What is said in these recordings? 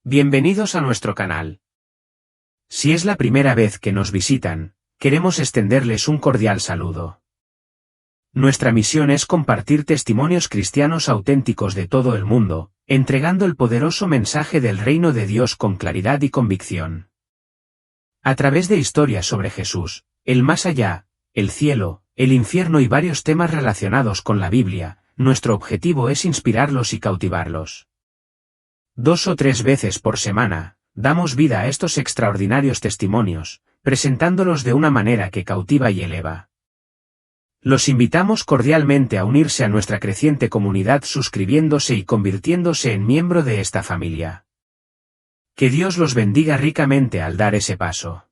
Bienvenidos a nuestro canal. Si es la primera vez que nos visitan, queremos extenderles un cordial saludo. Nuestra misión es compartir testimonios cristianos auténticos de todo el mundo, entregando el poderoso mensaje del reino de Dios con claridad y convicción. A través de historias sobre Jesús, el más allá, el cielo, el infierno y varios temas relacionados con la Biblia, nuestro objetivo es inspirarlos y cautivarlos. 2 o 3 veces por semana, damos vida a estos extraordinarios testimonios, presentándolos de una manera que cautiva y eleva. Los invitamos cordialmente a unirse a nuestra creciente comunidad suscribiéndose y convirtiéndose en miembro de esta familia. Que Dios los bendiga ricamente al dar ese paso.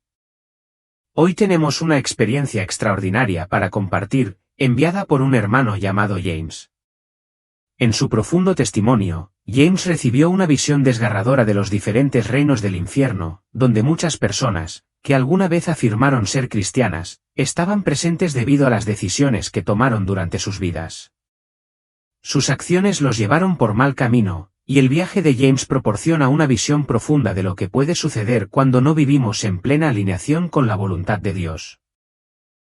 Hoy tenemos una experiencia extraordinaria para compartir, enviada por un hermano llamado James. En su profundo testimonio, James recibió una visión desgarradora de los diferentes reinos del infierno, donde muchas personas, que alguna vez afirmaron ser cristianas, estaban presentes debido a las decisiones que tomaron durante sus vidas. Sus acciones los llevaron por mal camino, y el viaje de James proporciona una visión profunda de lo que puede suceder cuando no vivimos en plena alineación con la voluntad de Dios.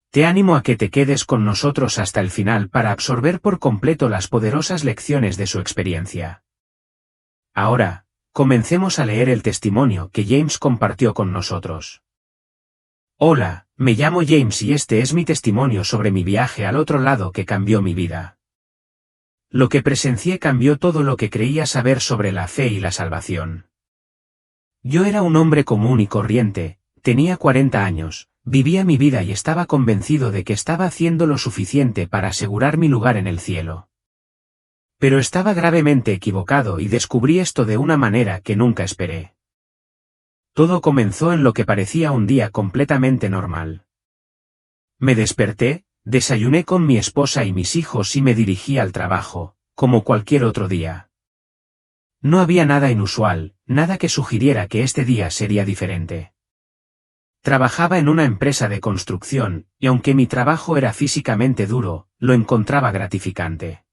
Te animo a que te quedes con nosotros hasta el final para absorber por completo las poderosas lecciones de su experiencia. Ahora, comencemos a leer el testimonio que James compartió con nosotros. Hola, me llamo James y este es mi testimonio sobre mi viaje al otro lado que cambió mi vida. Lo que presencié cambió todo lo que creía saber sobre la fe y la salvación. Yo era un hombre común y corriente, tenía 40 años. Vivía mi vida y estaba convencido de que estaba haciendo lo suficiente para asegurar mi lugar en el cielo. Pero estaba gravemente equivocado y descubrí esto de una manera que nunca esperé. Todo comenzó en lo que parecía un día completamente normal. Me desperté, desayuné con mi esposa y mis hijos y me dirigí al trabajo, como cualquier otro día. No había nada inusual, nada que sugiriera que este día sería diferente. Trabajaba en una empresa de construcción, y aunque mi trabajo era físicamente duro, lo encontraba gratificante.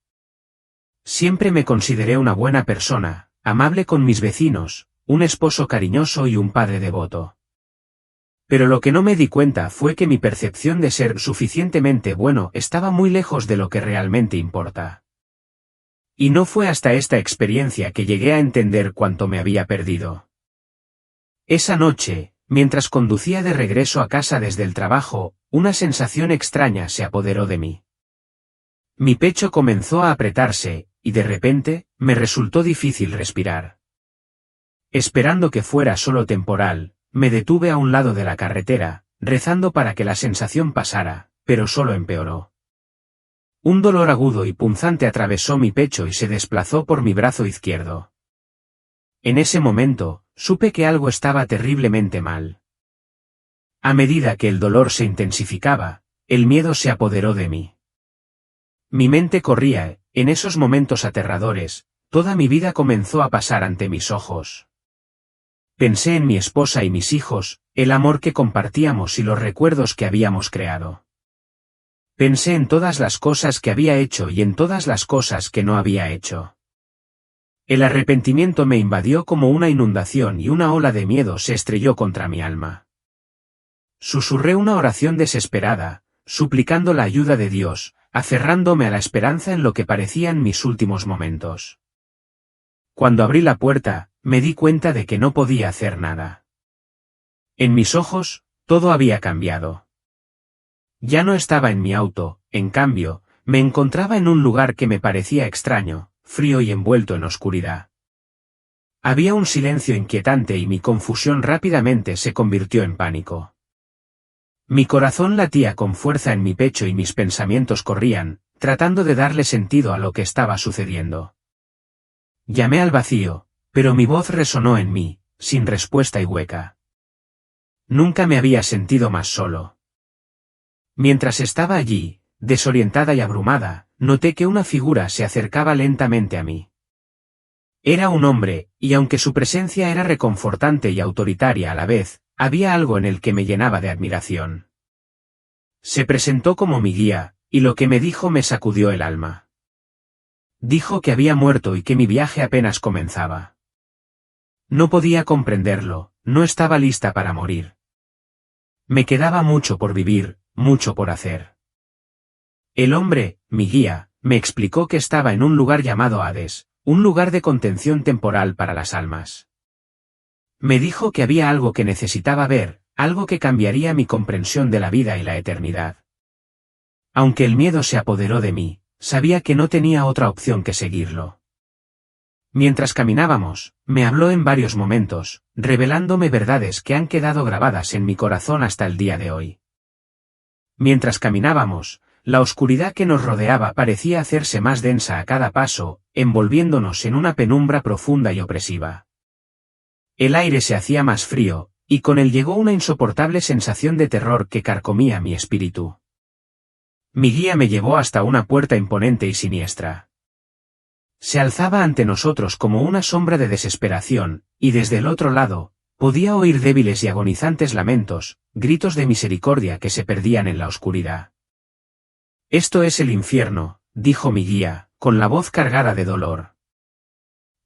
Siempre me consideré una buena persona, amable con mis vecinos, un esposo cariñoso y un padre devoto. Pero lo que no me di cuenta fue que mi percepción de ser suficientemente bueno estaba muy lejos de lo que realmente importa. Y no fue hasta esta experiencia que llegué a entender cuánto me había perdido. Esa noche, mientras conducía de regreso a casa desde el trabajo, una sensación extraña se apoderó de mí. Mi pecho comenzó a apretarse, y de repente, me resultó difícil respirar. Esperando que fuera solo temporal, me detuve a un lado de la carretera, rezando para que la sensación pasara, pero solo empeoró. Un dolor agudo y punzante atravesó mi pecho y se desplazó por mi brazo izquierdo. En ese momento, supe que algo estaba terriblemente mal. A medida que el dolor se intensificaba, el miedo se apoderó de mí. Mi mente corría, en esos momentos aterradores, toda mi vida comenzó a pasar ante mis ojos. Pensé en mi esposa y mis hijos, el amor que compartíamos y los recuerdos que habíamos creado. Pensé en todas las cosas que había hecho y en todas las cosas que no había hecho. El arrepentimiento me invadió como una inundación y una ola de miedo se estrelló contra mi alma. Susurré una oración desesperada, suplicando la ayuda de Dios, aferrándome a la esperanza en lo que parecían mis últimos momentos. Cuando abrí la puerta, me di cuenta de que no podía hacer nada. En mis ojos, todo había cambiado. Ya no estaba en mi auto, en cambio, me encontraba en un lugar que me parecía extraño, frío y envuelto en oscuridad. Había un silencio inquietante y mi confusión rápidamente se convirtió en pánico. Mi corazón latía con fuerza en mi pecho y mis pensamientos corrían, tratando de darle sentido a lo que estaba sucediendo. Llamé al vacío, pero mi voz resonó en mí, sin respuesta y hueca. Nunca me había sentido más solo. Mientras estaba allí, desorientada y abrumada, noté que una figura se acercaba lentamente a mí. Era un hombre, y aunque su presencia era reconfortante y autoritaria a la vez, había algo en él que me llenaba de admiración. Se presentó como mi guía, y lo que me dijo me sacudió el alma. Dijo que había muerto y que mi viaje apenas comenzaba. No podía comprenderlo, no estaba lista para morir. Me quedaba mucho por vivir, mucho por hacer. El hombre, mi guía, me explicó que estaba en un lugar llamado Hades, un lugar de contención temporal para las almas. Me dijo que había algo que necesitaba ver, algo que cambiaría mi comprensión de la vida y la eternidad. Aunque el miedo se apoderó de mí, sabía que no tenía otra opción que seguirlo. Mientras caminábamos, me habló en varios momentos, revelándome verdades que han quedado grabadas en mi corazón hasta el día de hoy. Mientras caminábamos, la oscuridad que nos rodeaba parecía hacerse más densa a cada paso, envolviéndonos en una penumbra profunda y opresiva. El aire se hacía más frío, y con él llegó una insoportable sensación de terror que carcomía mi espíritu. Mi guía me llevó hasta una puerta imponente y siniestra. Se alzaba ante nosotros como una sombra de desesperación, y desde el otro lado, podía oír débiles y agonizantes lamentos, gritos de misericordia que se perdían en la oscuridad. Esto es el infierno, dijo mi guía, con la voz cargada de dolor.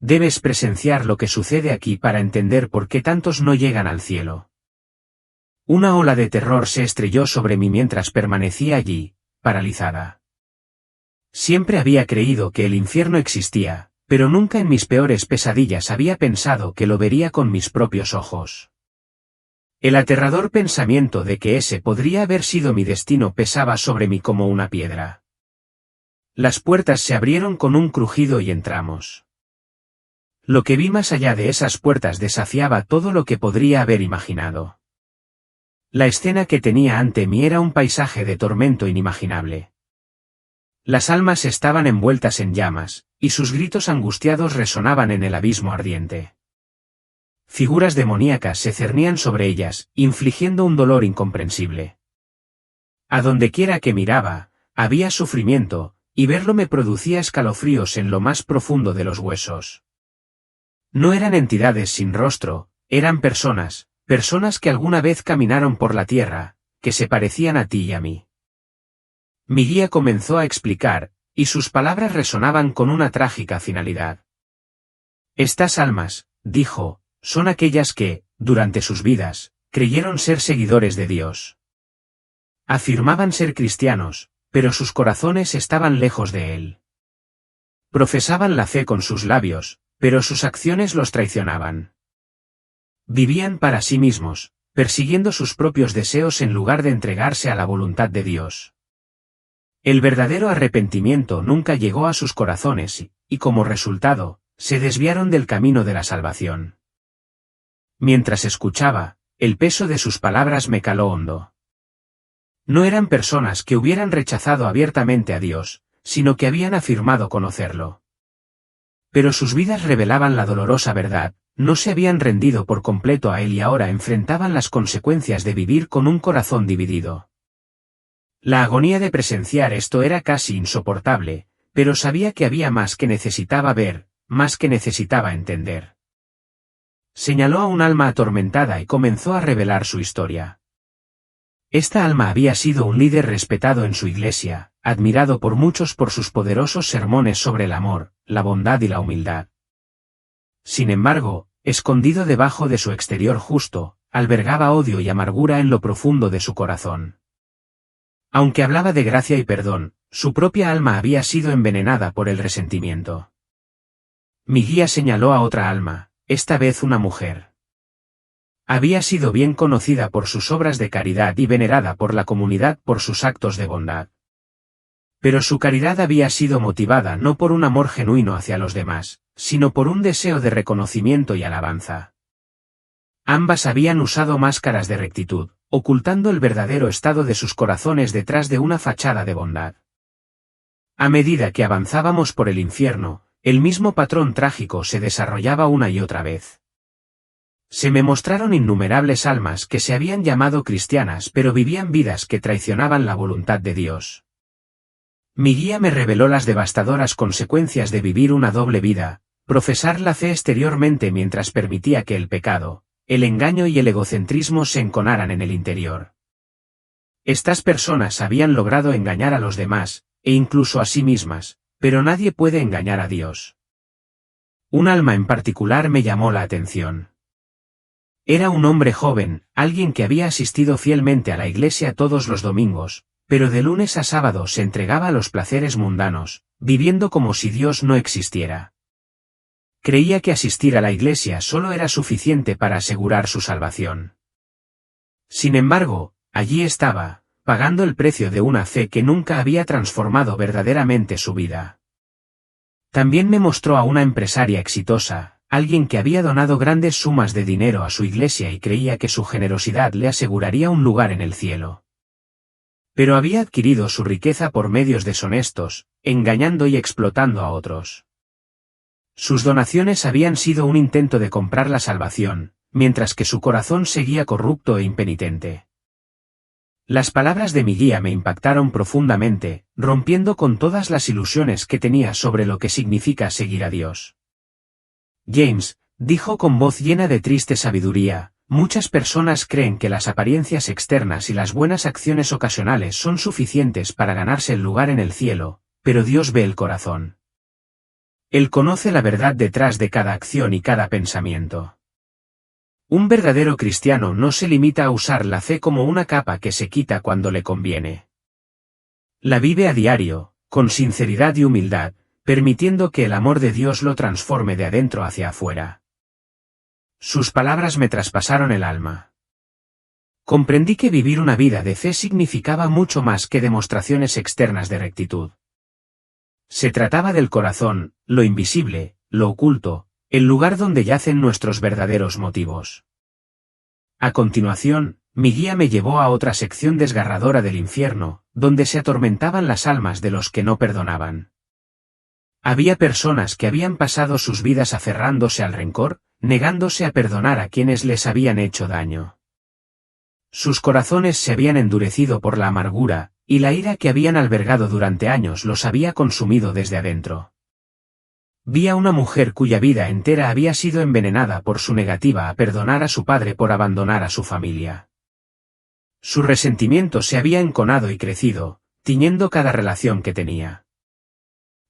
Debes presenciar lo que sucede aquí para entender por qué tantos no llegan al cielo. Una ola de terror se estrelló sobre mí mientras permanecía allí, paralizada. Siempre había creído que el infierno existía, pero nunca en mis peores pesadillas había pensado que lo vería con mis propios ojos. El aterrador pensamiento de que ese podría haber sido mi destino pesaba sobre mí como una piedra. Las puertas se abrieron con un crujido y entramos. Lo que vi más allá de esas puertas desafiaba todo lo que podría haber imaginado. La escena que tenía ante mí era un paisaje de tormento inimaginable. Las almas estaban envueltas en llamas, y sus gritos angustiados resonaban en el abismo ardiente. Figuras demoníacas se cernían sobre ellas, infligiendo un dolor incomprensible. A donde quiera que miraba, había sufrimiento, y verlo me producía escalofríos en lo más profundo de los huesos. No eran entidades sin rostro, eran personas, personas que alguna vez caminaron por la tierra, que se parecían a ti y a mí. Mi guía comenzó a explicar, y sus palabras resonaban con una trágica finalidad. Estas almas, dijo, son aquellas que, durante sus vidas, creyeron ser seguidores de Dios. Afirmaban ser cristianos, pero sus corazones estaban lejos de él. Profesaban la fe con sus labios, pero sus acciones los traicionaban. Vivían para sí mismos, persiguiendo sus propios deseos en lugar de entregarse a la voluntad de Dios. El verdadero arrepentimiento nunca llegó a sus corazones y como resultado, se desviaron del camino de la salvación. Mientras escuchaba, el peso de sus palabras me caló hondo. No eran personas que hubieran rechazado abiertamente a Dios, sino que habían afirmado conocerlo. Pero sus vidas revelaban la dolorosa verdad, no se habían rendido por completo a Él y ahora enfrentaban las consecuencias de vivir con un corazón dividido. La agonía de presenciar esto era casi insoportable, pero sabía que había más que necesitaba ver, más que necesitaba entender. Señaló a un alma atormentada y comenzó a revelar su historia. Esta alma había sido un líder respetado en su iglesia, admirado por muchos por sus poderosos sermones sobre el amor, la bondad y la humildad. Sin embargo, escondido debajo de su exterior justo, albergaba odio y amargura en lo profundo de su corazón. Aunque hablaba de gracia y perdón, su propia alma había sido envenenada por el resentimiento. Mi guía señaló a otra alma, esta vez una mujer. Había sido bien conocida por sus obras de caridad y venerada por la comunidad por sus actos de bondad. Pero su caridad había sido motivada no por un amor genuino hacia los demás, sino por un deseo de reconocimiento y alabanza. Ambas habían usado máscaras de rectitud, ocultando el verdadero estado de sus corazones detrás de una fachada de bondad. A medida que avanzábamos por el infierno, el mismo patrón trágico se desarrollaba una y otra vez. Se me mostraron innumerables almas que se habían llamado cristianas pero vivían vidas que traicionaban la voluntad de Dios. Mi guía me reveló las devastadoras consecuencias de vivir una doble vida, profesar la fe exteriormente mientras permitía que el pecado, el engaño y el egocentrismo se enconaran en el interior. Estas personas habían logrado engañar a los demás, e incluso a sí mismas, pero nadie puede engañar a Dios. Un alma en particular me llamó la atención. Era un hombre joven, alguien que había asistido fielmente a la iglesia todos los domingos, pero de lunes a sábado se entregaba a los placeres mundanos, viviendo como si Dios no existiera. Creía que asistir a la iglesia solo era suficiente para asegurar su salvación. Sin embargo, allí estaba, pagando el precio de una fe que nunca había transformado verdaderamente su vida. También me mostró a una empresaria exitosa, alguien que había donado grandes sumas de dinero a su iglesia y creía que su generosidad le aseguraría un lugar en el cielo. Pero había adquirido su riqueza por medios deshonestos, engañando y explotando a otros. Sus donaciones habían sido un intento de comprar la salvación, mientras que su corazón seguía corrupto e impenitente. Las palabras de mi guía me impactaron profundamente, rompiendo con todas las ilusiones que tenía sobre lo que significa seguir a Dios. James, dijo con voz llena de triste sabiduría, muchas personas creen que las apariencias externas y las buenas acciones ocasionales son suficientes para ganarse el lugar en el cielo, pero Dios ve el corazón. Él conoce la verdad detrás de cada acción y cada pensamiento. Un verdadero cristiano no se limita a usar la fe como una capa que se quita cuando le conviene. La vive a diario, con sinceridad y humildad, permitiendo que el amor de Dios lo transforme de adentro hacia afuera. Sus palabras me traspasaron el alma. Comprendí que vivir una vida de fe significaba mucho más que demostraciones externas de rectitud. Se trataba del corazón, lo invisible, lo oculto, el lugar donde yacen nuestros verdaderos motivos. A continuación, mi guía me llevó a otra sección desgarradora del infierno, donde se atormentaban las almas de los que no perdonaban. Había personas que habían pasado sus vidas aferrándose al rencor, negándose a perdonar a quienes les habían hecho daño. Sus corazones se habían endurecido por la amargura, y la ira que habían albergado durante años los había consumido desde adentro. Vi a una mujer cuya vida entera había sido envenenada por su negativa a perdonar a su padre por abandonar a su familia. Su resentimiento se había enconado y crecido, tiñendo cada relación que tenía.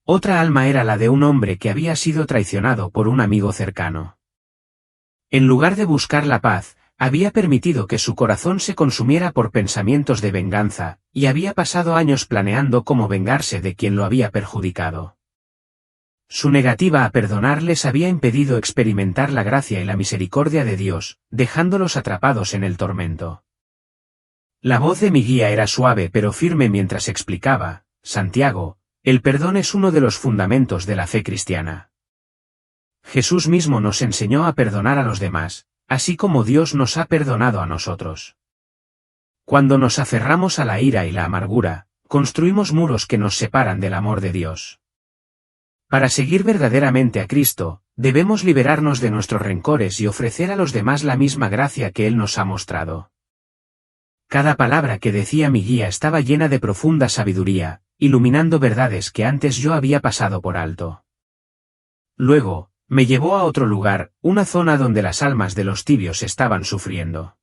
Otra alma era la de un hombre que había sido traicionado por un amigo cercano. En lugar de buscar la paz, había permitido que su corazón se consumiera por pensamientos de venganza, y había pasado años planeando cómo vengarse de quien lo había perjudicado. Su negativa a perdonar les había impedido experimentar la gracia y la misericordia de Dios, dejándolos atrapados en el tormento. La voz de mi guía era suave pero firme mientras explicaba, Santiago, el perdón es uno de los fundamentos de la fe cristiana. Jesús mismo nos enseñó a perdonar a los demás, así como Dios nos ha perdonado a nosotros. Cuando nos aferramos a la ira y la amargura, construimos muros que nos separan del amor de Dios. Para seguir verdaderamente a Cristo, debemos liberarnos de nuestros rencores y ofrecer a los demás la misma gracia que Él nos ha mostrado. Cada palabra que decía mi guía estaba llena de profunda sabiduría, iluminando verdades que antes yo había pasado por alto. Luego, me llevó a otro lugar, una zona donde las almas de los tibios estaban sufriendo.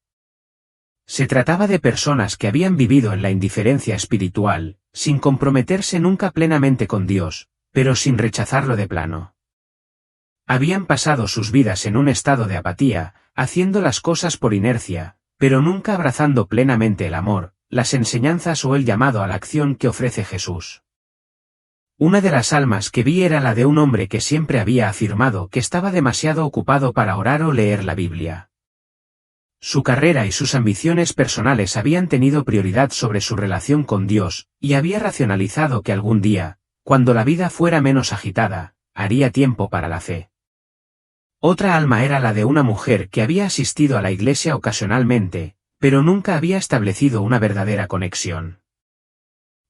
Se trataba de personas que habían vivido en la indiferencia espiritual, sin comprometerse nunca plenamente con Dios, pero sin rechazarlo de plano. Habían pasado sus vidas en un estado de apatía, haciendo las cosas por inercia, pero nunca abrazando plenamente el amor, las enseñanzas o el llamado a la acción que ofrece Jesús. Una de las almas que vi era la de un hombre que siempre había afirmado que estaba demasiado ocupado para orar o leer la Biblia. Su carrera y sus ambiciones personales habían tenido prioridad sobre su relación con Dios, y había racionalizado que algún día, cuando la vida fuera menos agitada, haría tiempo para la fe. Otra alma era la de una mujer que había asistido a la iglesia ocasionalmente, pero nunca había establecido una verdadera conexión.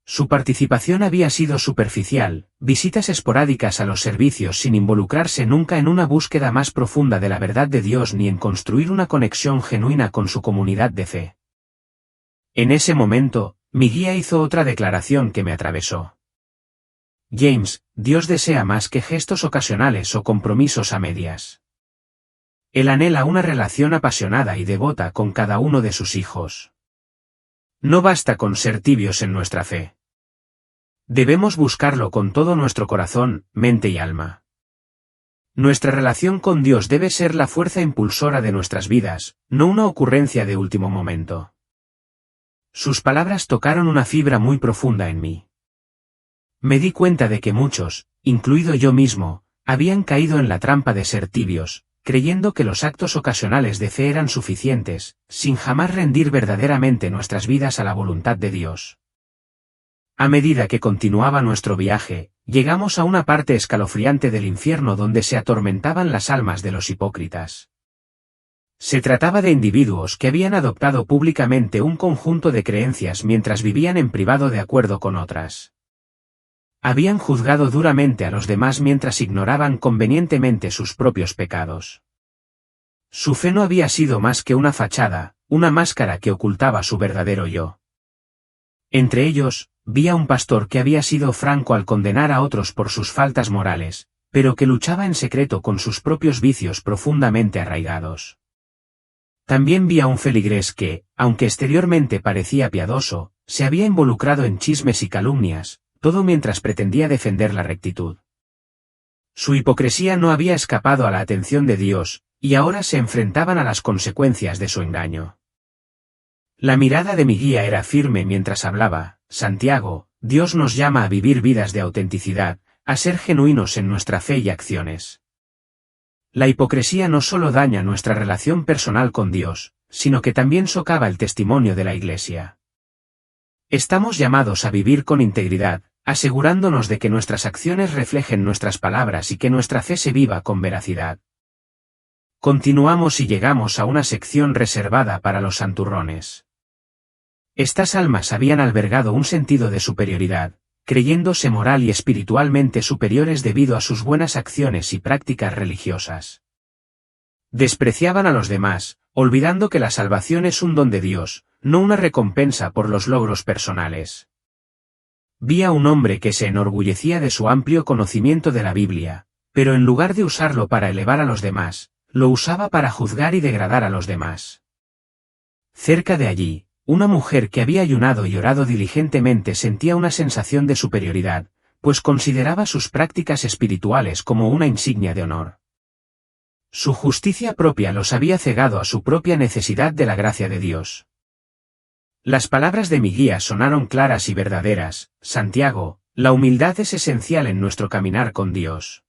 Su participación había sido superficial, visitas esporádicas a los servicios sin involucrarse nunca en una búsqueda más profunda de la verdad de Dios ni en construir una conexión genuina con su comunidad de fe. En ese momento, mi guía hizo otra declaración que me atravesó. James, Dios desea más que gestos ocasionales o compromisos a medias. Él anhela una relación apasionada y devota con cada uno de sus hijos. No basta con ser tibios en nuestra fe. Debemos buscarlo con todo nuestro corazón, mente y alma. Nuestra relación con Dios debe ser la fuerza impulsora de nuestras vidas, no una ocurrencia de último momento. Sus palabras tocaron una fibra muy profunda en mí. Me di cuenta de que muchos, incluido yo mismo, habían caído en la trampa de ser tibios, creyendo que los actos ocasionales de fe eran suficientes, sin jamás rendir verdaderamente nuestras vidas a la voluntad de Dios. A medida que continuaba nuestro viaje, llegamos a una parte escalofriante del infierno donde se atormentaban las almas de los hipócritas. Se trataba de individuos que habían adoptado públicamente un conjunto de creencias mientras vivían en privado de acuerdo con otras. Habían juzgado duramente a los demás mientras ignoraban convenientemente sus propios pecados. Su fe no había sido más que una fachada, una máscara que ocultaba su verdadero yo. Entre ellos, vi a un pastor que había sido franco al condenar a otros por sus faltas morales, pero que luchaba en secreto con sus propios vicios profundamente arraigados. También vi a un feligrés que, aunque exteriormente parecía piadoso, se había involucrado en chismes y calumnias, todo mientras pretendía defender la rectitud. Su hipocresía no había escapado a la atención de Dios, y ahora se enfrentaban a las consecuencias de su engaño. La mirada de mi guía era firme mientras hablaba: Santiago, Dios nos llama a vivir vidas de autenticidad, a ser genuinos en nuestra fe y acciones. La hipocresía no solo daña nuestra relación personal con Dios, sino que también socava el testimonio de la Iglesia. Estamos llamados a vivir con integridad, asegurándonos de que nuestras acciones reflejen nuestras palabras y que nuestra fe se viva con veracidad. Continuamos y llegamos a una sección reservada para los santurrones. Estas almas habían albergado un sentido de superioridad, creyéndose moral y espiritualmente superiores debido a sus buenas acciones y prácticas religiosas. Despreciaban a los demás, olvidando que la salvación es un don de Dios, no una recompensa por los logros personales. Vi a un hombre que se enorgullecía de su amplio conocimiento de la Biblia, pero en lugar de usarlo para elevar a los demás, lo usaba para juzgar y degradar a los demás. Cerca de allí, una mujer que había ayunado y orado diligentemente sentía una sensación de superioridad, pues consideraba sus prácticas espirituales como una insignia de honor. Su justicia propia los había cegado a su propia necesidad de la gracia de Dios. Las palabras de mi guía sonaron claras y verdaderas: Santiago, la humildad es esencial en nuestro caminar con Dios.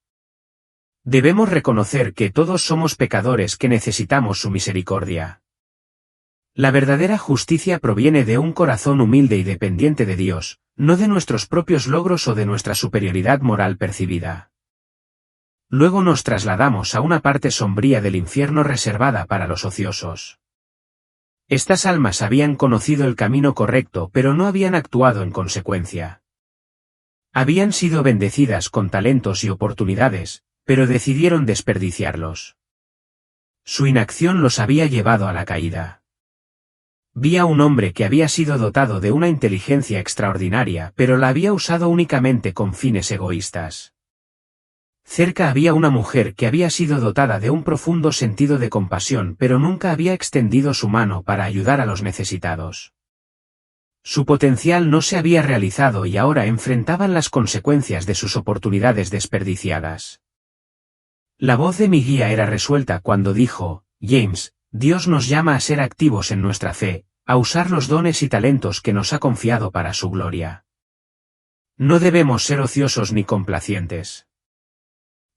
Debemos reconocer que todos somos pecadores que necesitamos su misericordia. La verdadera justicia proviene de un corazón humilde y dependiente de Dios, no de nuestros propios logros o de nuestra superioridad moral percibida. Luego nos trasladamos a una parte sombría del infierno reservada para los ociosos. Estas almas habían conocido el camino correcto pero no habían actuado en consecuencia. Habían sido bendecidas con talentos y oportunidades, pero decidieron desperdiciarlos. Su inacción los había llevado a la caída. Vi a un hombre que había sido dotado de una inteligencia extraordinaria, pero la había usado únicamente con fines egoístas. Cerca había una mujer que había sido dotada de un profundo sentido de compasión, pero nunca había extendido su mano para ayudar a los necesitados. Su potencial no se había realizado y ahora enfrentaban las consecuencias de sus oportunidades desperdiciadas. La voz de mi guía era resuelta cuando dijo: James, Dios nos llama a ser activos en nuestra fe, a usar los dones y talentos que nos ha confiado para su gloria. No debemos ser ociosos ni complacientes.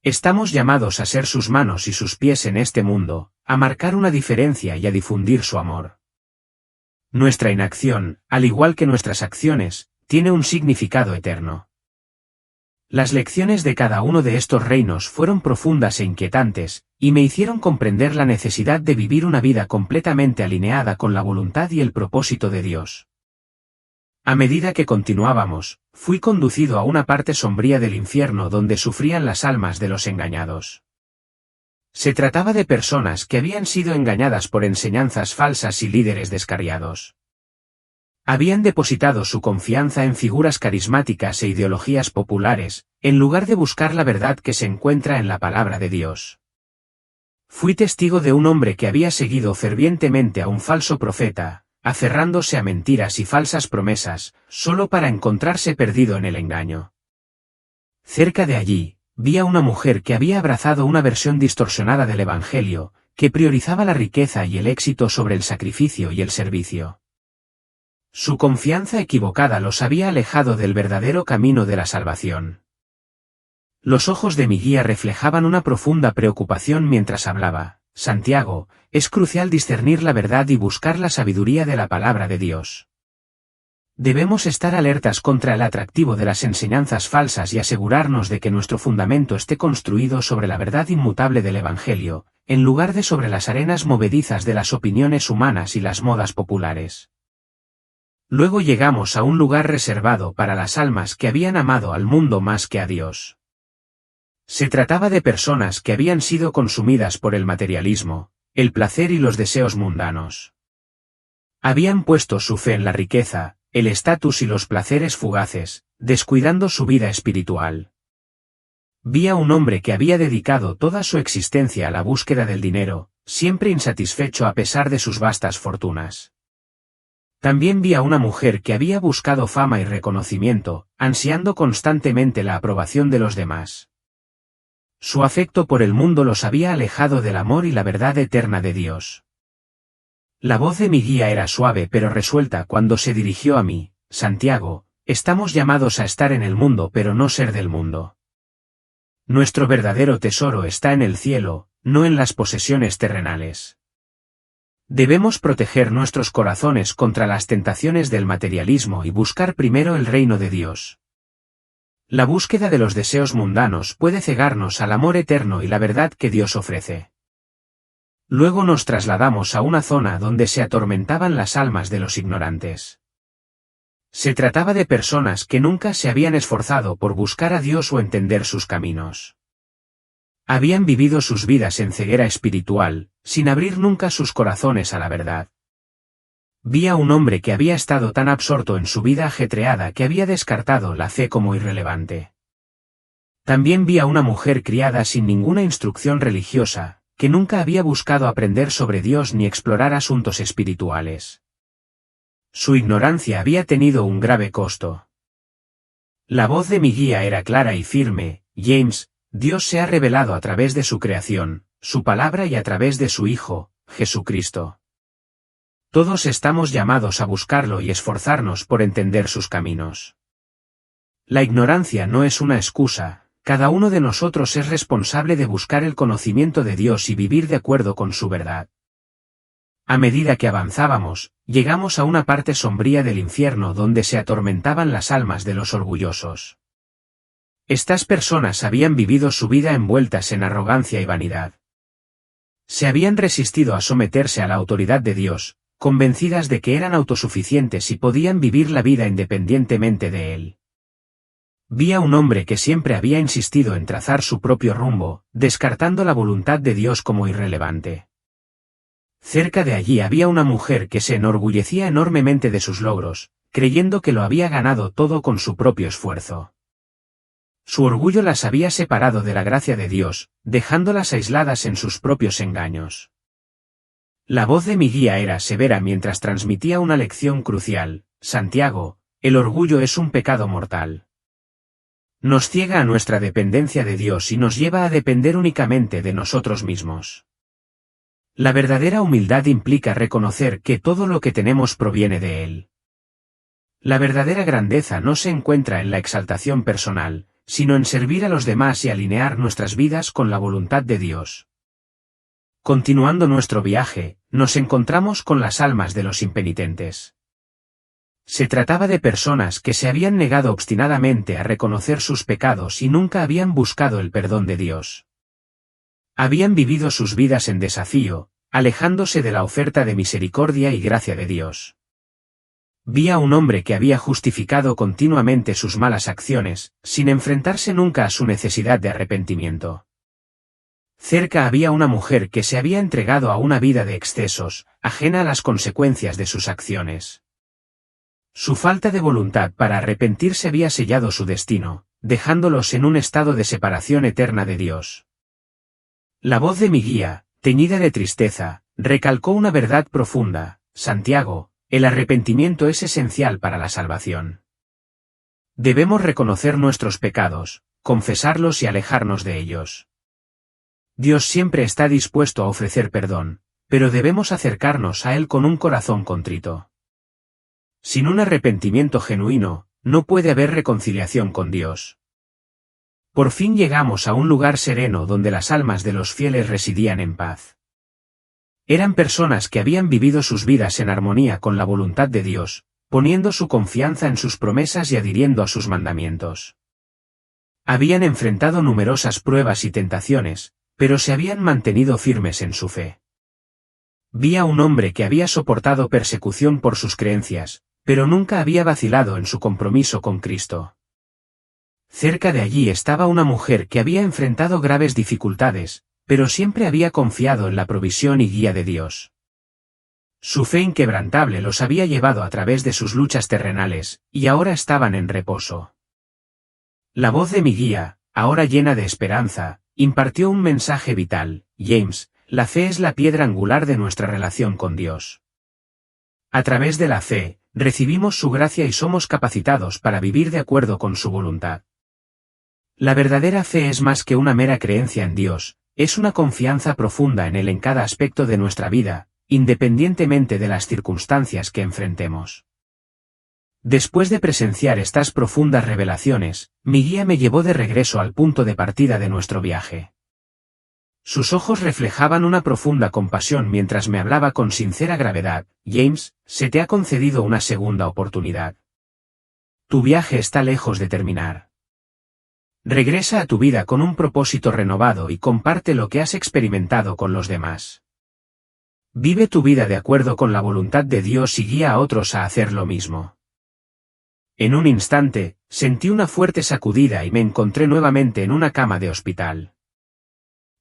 Estamos llamados a ser sus manos y sus pies en este mundo, a marcar una diferencia y a difundir su amor. Nuestra inacción, al igual que nuestras acciones, tiene un significado eterno. Las lecciones de cada uno de estos reinos fueron profundas e inquietantes, y me hicieron comprender la necesidad de vivir una vida completamente alineada con la voluntad y el propósito de Dios. A medida que continuábamos, fui conducido a una parte sombría del infierno donde sufrían las almas de los engañados. Se trataba de personas que habían sido engañadas por enseñanzas falsas y líderes descarriados. Habían depositado su confianza en figuras carismáticas e ideologías populares, en lugar de buscar la verdad que se encuentra en la palabra de Dios. Fui testigo de un hombre que había seguido fervientemente a un falso profeta, aferrándose a mentiras y falsas promesas, solo para encontrarse perdido en el engaño. Cerca de allí, vi a una mujer que había abrazado una versión distorsionada del Evangelio, que priorizaba la riqueza y el éxito sobre el sacrificio y el servicio. Su confianza equivocada los había alejado del verdadero camino de la salvación. Los ojos de mi guía reflejaban una profunda preocupación mientras hablaba. Santiago, es crucial discernir la verdad y buscar la sabiduría de la palabra de Dios. Debemos estar alertas contra el atractivo de las enseñanzas falsas y asegurarnos de que nuestro fundamento esté construido sobre la verdad inmutable del Evangelio, en lugar de sobre las arenas movedizas de las opiniones humanas y las modas populares. Luego llegamos a un lugar reservado para las almas que habían amado al mundo más que a Dios. Se trataba de personas que habían sido consumidas por el materialismo, el placer y los deseos mundanos. Habían puesto su fe en la riqueza, el estatus y los placeres fugaces, descuidando su vida espiritual. Vi a un hombre que había dedicado toda su existencia a la búsqueda del dinero, siempre insatisfecho a pesar de sus vastas fortunas. También vi a una mujer que había buscado fama y reconocimiento, ansiando constantemente la aprobación de los demás. Su afecto por el mundo los había alejado del amor y la verdad eterna de Dios. La voz de mi guía era suave pero resuelta cuando se dirigió a mí. Santiago, estamos llamados a estar en el mundo pero no ser del mundo. Nuestro verdadero tesoro está en el cielo, no en las posesiones terrenales. Debemos proteger nuestros corazones contra las tentaciones del materialismo y buscar primero el reino de Dios. La búsqueda de los deseos mundanos puede cegarnos al amor eterno y la verdad que Dios ofrece. Luego nos trasladamos a una zona donde se atormentaban las almas de los ignorantes. Se trataba de personas que nunca se habían esforzado por buscar a Dios o entender sus caminos. Habían vivido sus vidas en ceguera espiritual, sin abrir nunca sus corazones a la verdad. Vi a un hombre que había estado tan absorto en su vida ajetreada que había descartado la fe como irrelevante. También vi a una mujer criada sin ninguna instrucción religiosa, que nunca había buscado aprender sobre Dios ni explorar asuntos espirituales. Su ignorancia había tenido un grave costo. La voz de mi guía era clara y firme. James, Dios se ha revelado a través de su creación, su palabra y a través de su Hijo, Jesucristo. Todos estamos llamados a buscarlo y esforzarnos por entender sus caminos. La ignorancia no es una excusa. Cada uno de nosotros es responsable de buscar el conocimiento de Dios y vivir de acuerdo con su verdad. A medida que avanzábamos, llegamos a una parte sombría del infierno donde se atormentaban las almas de los orgullosos. Estas personas habían vivido su vida envueltas en arrogancia y vanidad. Se habían resistido a someterse a la autoridad de Dios, convencidas de que eran autosuficientes y podían vivir la vida independientemente de Él. Vi a un hombre que siempre había insistido en trazar su propio rumbo, descartando la voluntad de Dios como irrelevante. Cerca de allí había una mujer que se enorgullecía enormemente de sus logros, creyendo que lo había ganado todo con su propio esfuerzo. Su orgullo las había separado de la gracia de Dios, dejándolas aisladas en sus propios engaños. La voz de mi guía era severa mientras transmitía una lección crucial. Santiago, el orgullo es un pecado mortal. Nos ciega a nuestra dependencia de Dios y nos lleva a depender únicamente de nosotros mismos. La verdadera humildad implica reconocer que todo lo que tenemos proviene de Él. La verdadera grandeza no se encuentra en la exaltación personal, sino en servir a los demás y alinear nuestras vidas con la voluntad de Dios. Continuando nuestro viaje, nos encontramos con las almas de los impenitentes. Se trataba de personas que se habían negado obstinadamente a reconocer sus pecados y nunca habían buscado el perdón de Dios. Habían vivido sus vidas en desafío, alejándose de la oferta de misericordia y gracia de Dios. Vi a un hombre que había justificado continuamente sus malas acciones, sin enfrentarse nunca a su necesidad de arrepentimiento. Cerca había una mujer que se había entregado a una vida de excesos, ajena a las consecuencias de sus acciones. Su falta de voluntad para arrepentirse había sellado su destino, dejándolos en un estado de separación eterna de Dios. La voz de mi guía, teñida de tristeza, recalcó una verdad profunda. Santiago, el arrepentimiento es esencial para la salvación. Debemos reconocer nuestros pecados, confesarlos y alejarnos de ellos. Dios siempre está dispuesto a ofrecer perdón, pero debemos acercarnos a Él con un corazón contrito. Sin un arrepentimiento genuino, no puede haber reconciliación con Dios. Por fin llegamos a un lugar sereno donde las almas de los fieles residían en paz. Eran personas que habían vivido sus vidas en armonía con la voluntad de Dios, poniendo su confianza en sus promesas y adhiriendo a sus mandamientos. Habían enfrentado numerosas pruebas y tentaciones, pero se habían mantenido firmes en su fe. Vi a un hombre que había soportado persecución por sus creencias, pero nunca había vacilado en su compromiso con Cristo. Cerca de allí estaba una mujer que había enfrentado graves dificultades, pero siempre había confiado en la provisión y guía de Dios. Su fe inquebrantable los había llevado a través de sus luchas terrenales, y ahora estaban en reposo. La voz de mi guía, ahora llena de esperanza, impartió un mensaje vital: James, la fe es la piedra angular de nuestra relación con Dios. A través de la fe, recibimos su gracia y somos capacitados para vivir de acuerdo con su voluntad. La verdadera fe es más que una mera creencia en Dios, es una confianza profunda en Él en cada aspecto de nuestra vida, independientemente de las circunstancias que enfrentemos. Después de presenciar estas profundas revelaciones, mi guía me llevó de regreso al punto de partida de nuestro viaje. Sus ojos reflejaban una profunda compasión mientras me hablaba con sincera gravedad: James, se te ha concedido una segunda oportunidad. Tu viaje está lejos de terminar. Regresa a tu vida con un propósito renovado y comparte lo que has experimentado con los demás. Vive tu vida de acuerdo con la voluntad de Dios y guía a otros a hacer lo mismo. En un instante, sentí una fuerte sacudida y me encontré nuevamente en una cama de hospital.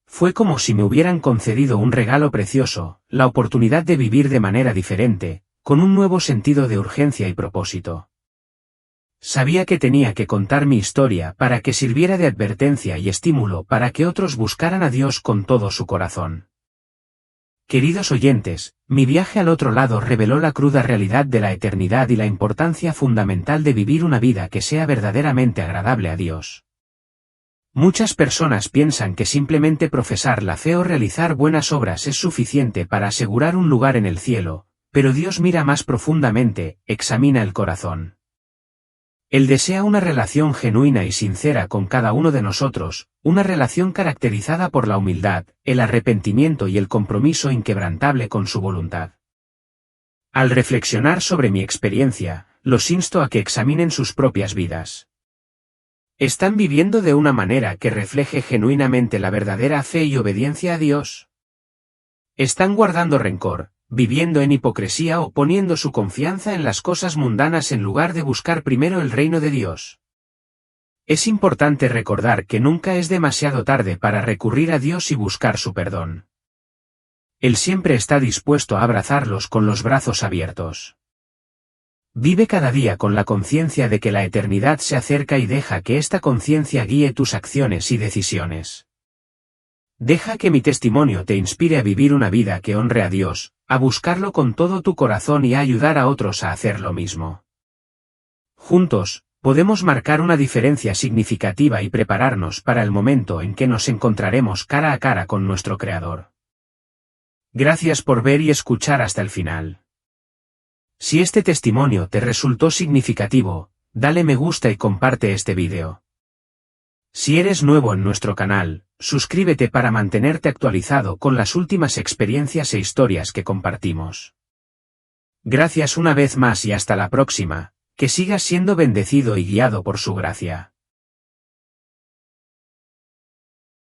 Fue como si me hubieran concedido un regalo precioso, la oportunidad de vivir de manera diferente, con un nuevo sentido de urgencia y propósito. Sabía que tenía que contar mi historia para que sirviera de advertencia y estímulo para que otros buscaran a Dios con todo su corazón. Queridos oyentes, mi viaje al otro lado reveló la cruda realidad de la eternidad y la importancia fundamental de vivir una vida que sea verdaderamente agradable a Dios. Muchas personas piensan que simplemente profesar la fe o realizar buenas obras es suficiente para asegurar un lugar en el cielo, pero Dios mira más profundamente, examina el corazón. Él desea una relación genuina y sincera con cada uno de nosotros, una relación caracterizada por la humildad, el arrepentimiento y el compromiso inquebrantable con su voluntad. Al reflexionar sobre mi experiencia, los insto a que examinen sus propias vidas. ¿Están viviendo de una manera que refleje genuinamente la verdadera fe y obediencia a Dios? ¿Están guardando rencor, viviendo en hipocresía o poniendo su confianza en las cosas mundanas en lugar de buscar primero el reino de Dios? Es importante recordar que nunca es demasiado tarde para recurrir a Dios y buscar su perdón. Él siempre está dispuesto a abrazarlos con los brazos abiertos. Vive cada día con la conciencia de que la eternidad se acerca y deja que esta conciencia guíe tus acciones y decisiones. Deja que mi testimonio te inspire a vivir una vida que honre a Dios, a buscarlo con todo tu corazón y a ayudar a otros a hacer lo mismo. Juntos, podemos marcar una diferencia significativa y prepararnos para el momento en que nos encontraremos cara a cara con nuestro Creador. Gracias por ver y escuchar hasta el final. Si este testimonio te resultó significativo, dale me gusta y comparte este vídeo. Si eres nuevo en nuestro canal, suscríbete para mantenerte actualizado con las últimas experiencias e historias que compartimos. Gracias una vez más y hasta la próxima, que sigas siendo bendecido y guiado por su gracia.